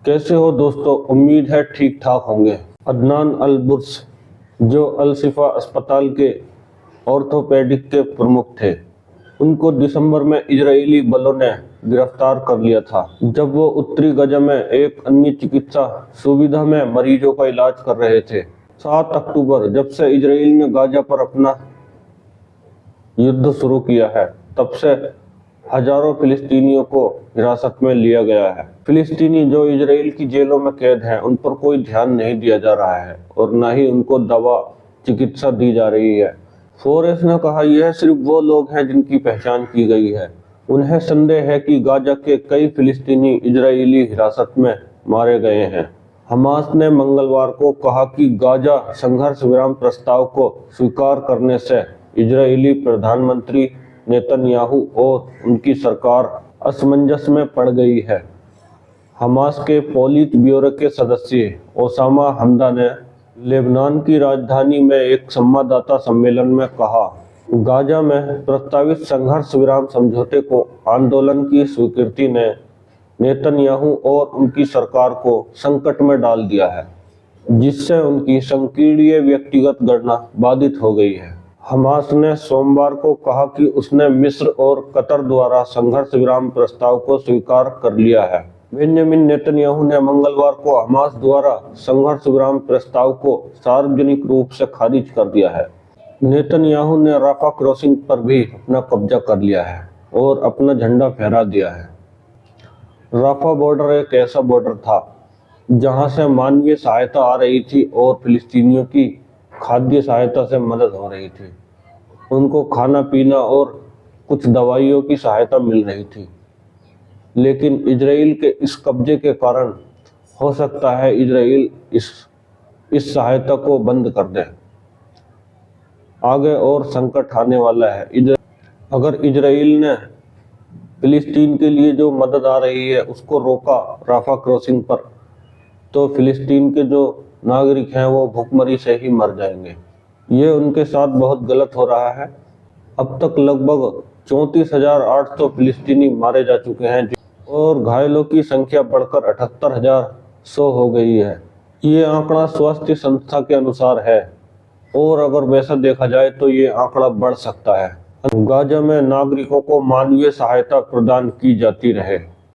कैसे हो दोस्तों, उम्मीद है ठीक ठाक होंगे। अदनान अल बुर्स, जो अल शिफा अस्पताल के ऑर्थोपेडिक के प्रमुख थे, उनको दिसंबर में इजरायली बलों ने गिरफ्तार कर लिया था, जब वो उत्तरी गजा में एक अन्य चिकित्सा सुविधा में मरीजों का इलाज कर रहे थे। 7 अक्टूबर, जब से इजराइल ने गाजा पर अपना युद्ध शुरू किया है, तब से हजारों फिलिस्तीनियों को हिरासत में लिया गया है। फिलिस्तीनी जो इजराइल की जेलों में कैद हैं, उन पर कोई ध्यान नहीं दिया जा रहा है और न ही उनको दवा चिकित्सा दी जा रही है। फोरेस ने कहा, यह सिर्फ वो लोग हैं जिनकी पहचान की गई है। उन्हें संदेह है कि गाजा के कई फिलिस्तीनी इजरायली हिरासत में मारे गए हैं। हमास ने मंगलवार को कहा कि गाजा संघर्ष विराम प्रस्ताव को स्वीकार करने से इजरायली प्रधानमंत्री नेतन्याहू और उनकी सरकार असमंजस में पड़ गई है। हमास के पोलित ब्यूरो के सदस्य ओसामा हमदा ने लेबनान की राजधानी में एक संवाददाता सम्मेलन में कहा, गाजा में प्रस्तावित संघर्ष विराम समझौते को आंदोलन की स्वीकृति ने नेतन्याहू और उनकी सरकार को संकट में डाल दिया है, जिससे उनकी संकीर्णीय व्यक्तिगत गणना बाधित हो गई है। हमास ने सोमवार को कहा कि उसने मिस्र और कतर द्वारा संघर्ष विराम प्रस्ताव को स्वीकार कर लिया है। बेंजामिन नेतन्याहू ने मंगलवार को हमास द्वारा संघर्ष विराम प्रस्ताव को सार्वजनिक रूप से खारिज कर दिया है। नेतन्याहू ने राफा क्रॉसिंग पर भी अपना कब्जा कर लिया है और अपना झंडा फहरा दिया है। राफा बॉर्डर एक ऐसा बॉर्डर था जहां से मानवीय सहायता आ रही थी और फिलिस्तीनियों की खाद्य सहायता से मदद हो रही थी। उनको खाना पीना और कुछ दवाइयों की सहायता मिल रही थी, लेकिन इजराइल के इस कब्जे के कारण हो सकता है इजराइल इस सहायता को बंद कर दे। आगे और संकट आने वाला है। अगर इजराइल ने फिलिस्तीन के लिए जो मदद आ रही है उसको रोका राफा क्रॉसिंग पर, तो फिलिस्तीन के जो नागरिक हैं वो भूखमरी से ही मर जाएंगे। ये उनके साथ बहुत गलत हो रहा है। अब तक लगभग 34,800 फिलिस्तीनी मारे जा चुके हैं और घायलों की संख्या बढ़कर 78,100 हो गई है। ये आंकड़ा स्वास्थ्य संस्था के अनुसार है और अगर वैसा देखा जाए तो ये आंकड़ा बढ़ सकता है। गाजा में नागरिकों को मानवीय सहायता प्रदान की जाती रहे।